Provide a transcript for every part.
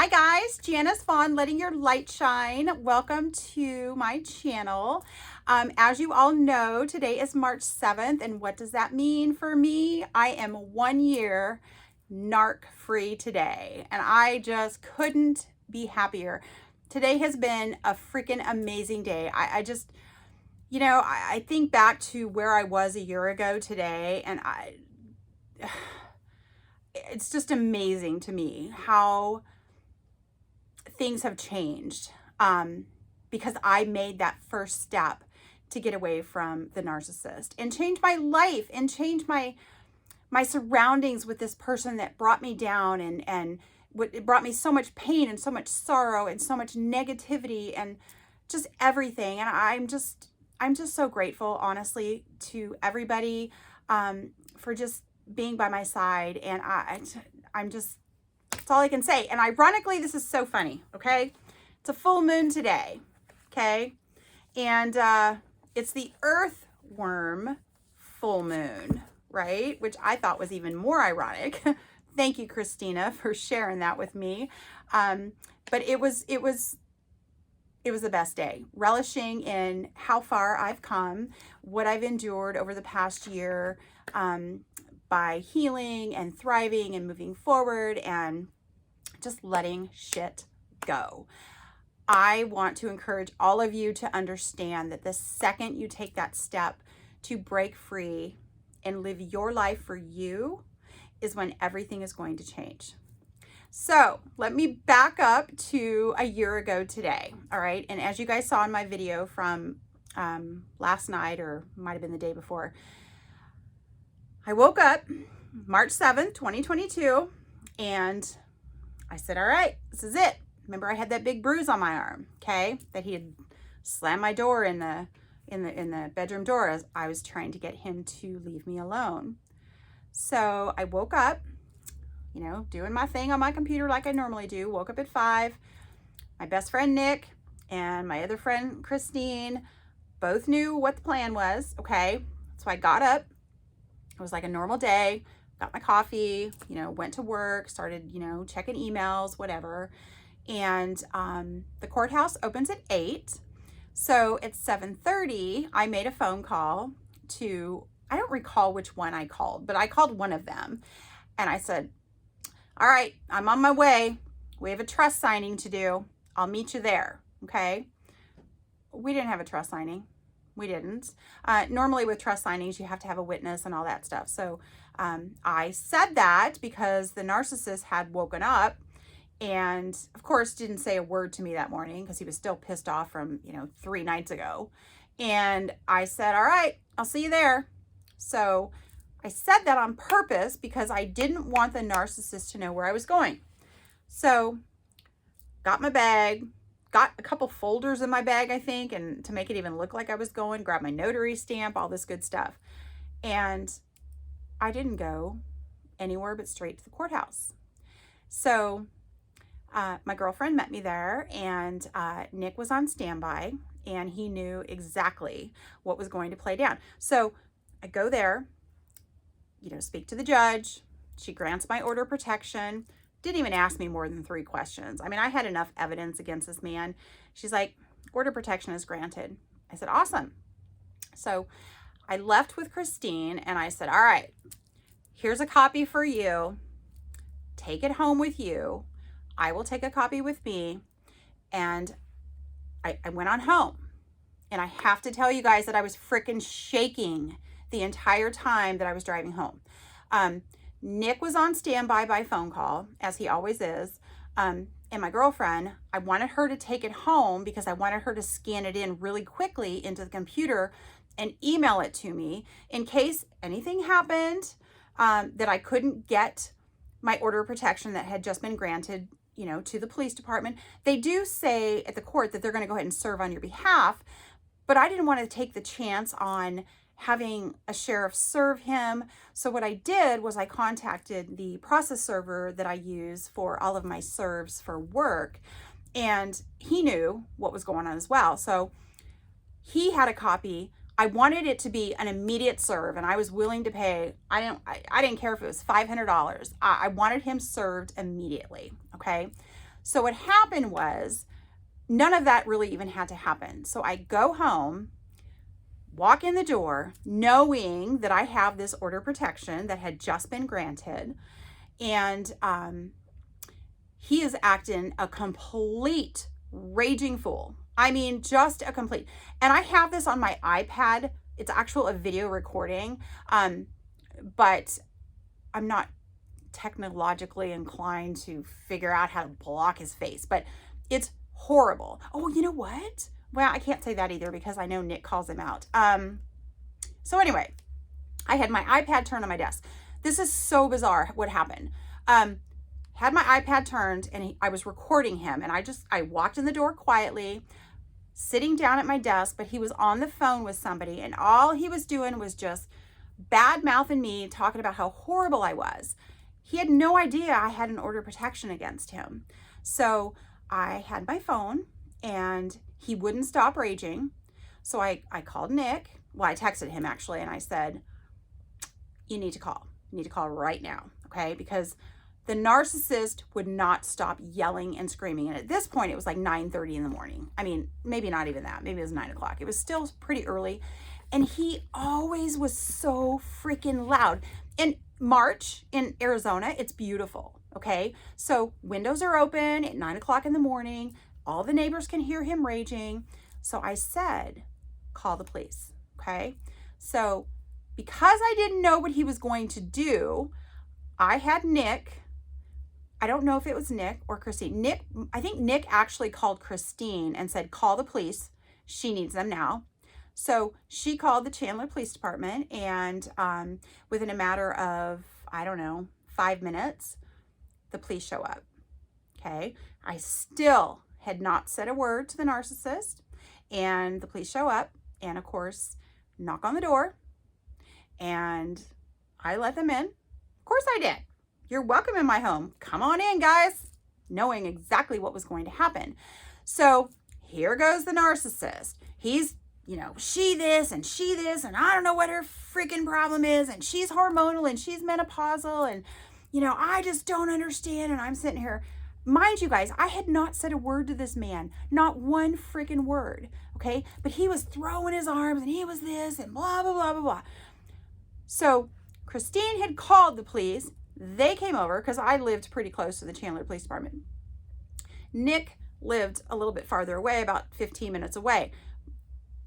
Hi guys, Janice Vaughn, letting your light shine. Welcome to my channel. As you all know, today is March 7th, and what does that mean for me? I am 1 year narc free today, and I just couldn't be happier. Today has been a freaking amazing day. I just, I think back to where I was a year ago today, and it's just amazing to me how things have changed because I made that first step to get away from the narcissist and change my life and change my surroundings with this person that brought me down and it brought me so much pain and so much sorrow and so much negativity and just everything. And I'm just so grateful, honestly, to everybody for just being by my side. And I'm just, that's all I can say. And ironically, this is so funny, okay? It's a full moon today, okay? And it's the earthworm full moon, right? Which I thought was even more ironic. Thank you, Christina, for sharing that with me. But it was the best day, relishing in how far I've come, what I've endured over the past year, by healing and thriving and moving forward and just letting shit go. I want to encourage all of you to understand that the second you take that step to break free and live your life for you is when everything is going to change. So let me back up to a year ago today. All right. And as you guys saw in my video from last night, or might have been the day before, I woke up March 7th, 2022, and I said, all right, this is it. Remember, I had that big bruise on my arm, okay, that he had slammed my door in the bedroom door as I was trying to get him to leave me alone. So I woke up, doing my thing on my computer like I normally do. Woke up at 5. My best friend Nick and my other friend Christine both knew what the plan was, okay? So I got up. It was like a normal day, got my coffee, went to work, started, checking emails, whatever. And the courthouse opens at 8. So at 7:30, I made a phone call to, I don't recall which one I called, but I called one of them. And I said, all right, I'm on my way. We have a trust signing to do. I'll meet you there, okay? We didn't have a trust signing. We didn't. Normally with trust signings, you have to have a witness and all that stuff. So I said that because the narcissist had woken up and, of course, didn't say a word to me that morning because he was still pissed off from, 3 nights ago. And I said, all right, I'll see you there. So I said that on purpose because I didn't want the narcissist to know where I was going. So got my bag, got a couple folders in my bag, I think, and to make it even look like I was going, grabbed my notary stamp, all this good stuff. And I didn't go anywhere but straight to the courthouse. So my girlfriend met me there, and Nick was on standby, and he knew exactly what was going to play down. So I go there, speak to the judge. She grants my order of protection. Didn't even ask me more than 3 questions. I mean, I had enough evidence against this man. She's like, order protection is granted. I said, awesome. So I left with Christine and I said, all right, here's a copy for you. Take it home with you. I will take a copy with me. And I went on home. And I have to tell you guys that I was freaking shaking the entire time that I was driving home. Nick was on standby by phone call, as he always is. And my girlfriend, I wanted her to take it home because I wanted her to scan it in really quickly into the computer and email it to me in case anything happened, that I couldn't get my order of protection that had just been granted, to the police department. They do say at the court that they're going to go ahead and serve on your behalf, but I didn't want to take the chance on having a sheriff serve him. So what I did was I contacted the process server that I use for all of my serves for work, and he knew what was going on as well. So he had a copy. I wanted it to be an immediate serve, and I was willing to pay. I didn't care if it was $500. I wanted him served immediately. Okay. So what happened was none of that really even had to happen. So I go home, walk in the door, knowing that I have this order of protection that had just been granted. And he is acting a complete raging fool. I mean, just a complete. And I have this on my iPad. It's actual a video recording, but I'm not technologically inclined to figure out how to block his face. But it's horrible. Oh, you know what? Well, I can't say that either because I know Nick calls him out. So anyway, I had my iPad turned on my desk. This is so bizarre what happened. Had my iPad turned and I was recording him, and I walked in the door quietly, sitting down at my desk, but he was on the phone with somebody, and all he was doing was just bad mouthing me, talking about how horrible I was. He had no idea I had an order of protection against him. So I had my phone and he wouldn't stop raging. So I called Nick. Well, I texted him actually, and I said, you need to call. You need to call right now, okay? Because the narcissist would not stop yelling and screaming. And at this point, it was like 9:30 in the morning. I mean, maybe not even that. Maybe it was 9 o'clock. It was still pretty early. And he always was so freaking loud. In March in Arizona, it's beautiful, okay? So windows are open at 9 o'clock in the morning. All the neighbors can hear him raging. So I said, call the police, okay? So because I didn't know what he was going to do, I had Nick. I don't know if it was Nick or Christine. I think Nick actually called Christine and said, call the police. She needs them now. So she called the Chandler Police Department, and within a matter of, I don't know, 5 minutes, the police show up, okay? I still had not said a word to the narcissist, and the police show up, and of course, knock on the door, and I let them in. Of course I did. You're welcome in my home. Come on in, guys, knowing exactly what was going to happen. So here goes the narcissist. He's, she this, and I don't know what her freaking problem is, and she's hormonal, and she's menopausal, and, I just don't understand, and I'm sitting here. Mind you guys, I had not said a word to this man, not one freaking word, okay? But he was throwing his arms, and he was this, and blah, blah, blah, blah, blah. So Christine had called the police. They came over because I lived pretty close to the Chandler Police Department. Nick lived a little bit farther away, about 15 minutes away.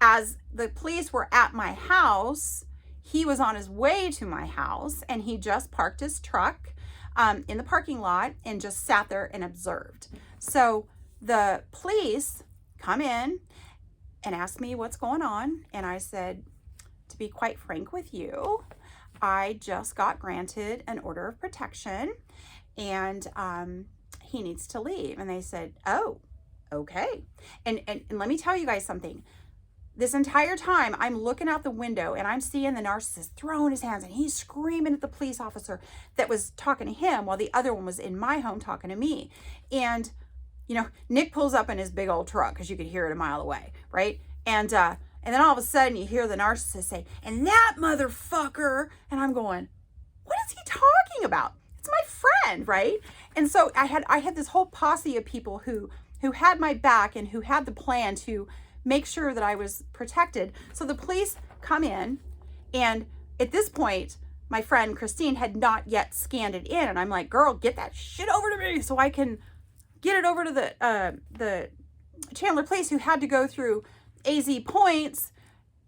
As the police were at my house, he was on his way to my house, and he just parked his truck in the parking lot and just sat there and observed. So the police come in and ask me what's going on, and I said, to be quite frank with you, I just got granted an order of protection, and he needs to leave. And they said, oh, okay. And let me tell you guys something. This entire time, I'm looking out the window, and I'm seeing the narcissist throwing his hands, and he's screaming at the police officer that was talking to him while the other one was in my home talking to me. And, Nick pulls up in his big old truck because you could hear it a mile away, right? And then all of a sudden you hear the narcissist say, and that motherfucker. And I'm going, what is he talking about? It's my friend, right? And so I had this whole posse of people who had my back and who had the plan to make sure that I was protected. So the police come in, and at this point, my friend Christine had not yet scanned it in. And I'm like, girl, get that shit over to me so I can get it over to the Chandler Police, who had to go through AZ points,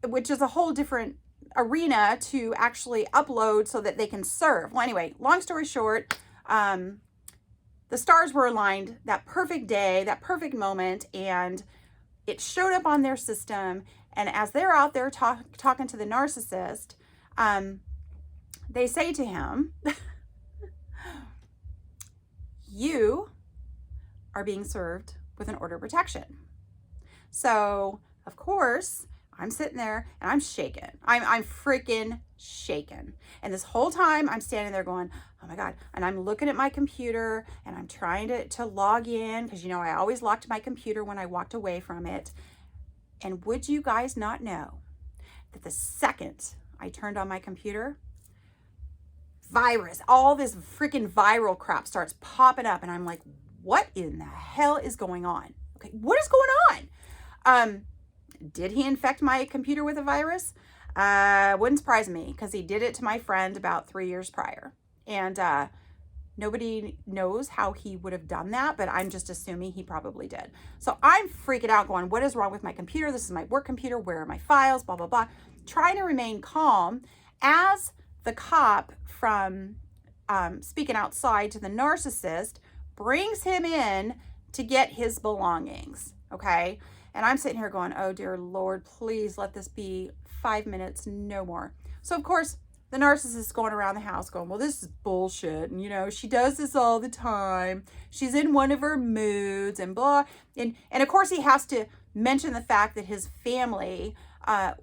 which is a whole different arena to actually upload so that they can serve. Well, anyway, long story short, the stars were aligned that perfect day, that perfect moment, and it showed up on their system. And as they're out there talking to the narcissist, they say to him, you are being served with an order of protection. So, of course, I'm sitting there and I'm shaking. I'm freaking shaking. And this whole time I'm standing there going, oh my God. And I'm looking at my computer and I'm trying to log in because, I always locked my computer when I walked away from it. And would you guys not know that the second I turned on my computer, all this freaking viral crap starts popping up, and I'm like, what in the hell is going on? Okay, what is going on? Did he infect my computer with a virus? Wouldn't surprise me, because he did it to my friend about 3 years prior. And nobody knows how he would have done that, but I'm just assuming he probably did. So I'm freaking out going, what is wrong with my computer? This is my work computer. Where are my files? Blah, blah, blah. Trying to remain calm as the cop from speaking outside to the narcissist brings him in to get his belongings. Okay. And I'm sitting here going, oh dear Lord, please let this be 5 minutes, no more. So of course, the narcissist is going around the house going, well, this is bullshit. And, you know, she does this all the time. She's in one of her moods and blah. And of course, he has to mention the fact that his family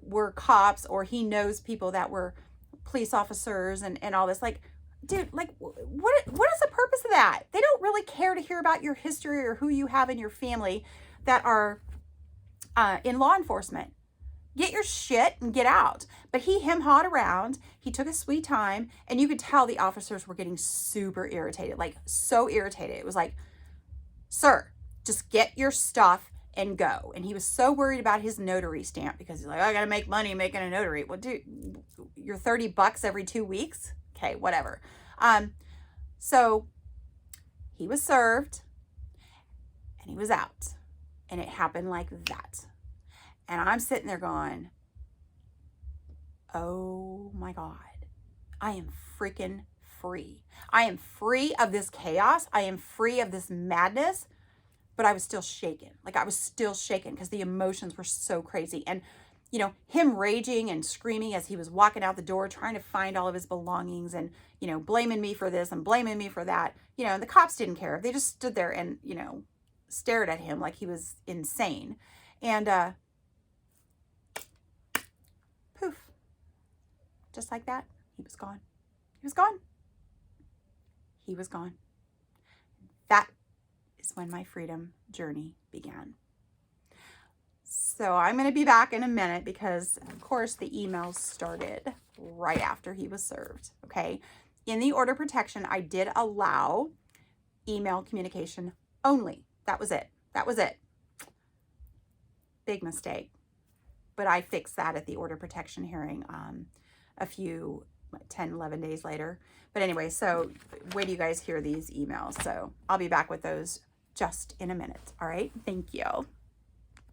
were cops, or he knows people that were police officers and all this. Like, dude, like, what is the purpose of that? They don't really care to hear about your history or who you have in your family that are in law enforcement. Get your shit and get out. But he hem-hawed around. He took his sweet time, and you could tell the officers were getting super irritated, like so irritated. It was like, sir, just get your stuff and go. And he was so worried about his notary stamp, because he's like, I gotta make money making a notary. Well, dude, you're $30 every 2 weeks? Okay, whatever. So he was served, and he was out. And it happened like that. And I'm sitting there going, oh my God, I am freaking free. I am free of this chaos. I am free of this madness. But I was still shaken. Like, I was still shaken because the emotions were so crazy. And, you know, him raging and screaming as he was walking out the door, trying to find all of his belongings and, you know, blaming me for this and blaming me for that. You know, and the cops didn't care. They just stood there and, you know, stared at him like he was insane. And, poof, just like that, he was gone. He was gone. He was gone. That is when my freedom journey began. So I'm going to be back in a minute, because of course the emails started right after he was served. Okay. In the order protection, I did allow email communication only. That was it. That was it. Big mistake. But I fixed that at the order protection hearing a few 10, 11 days later. But anyway, so wait till you guys hear these emails. So I'll be back with those just in a minute. All right. Thank you.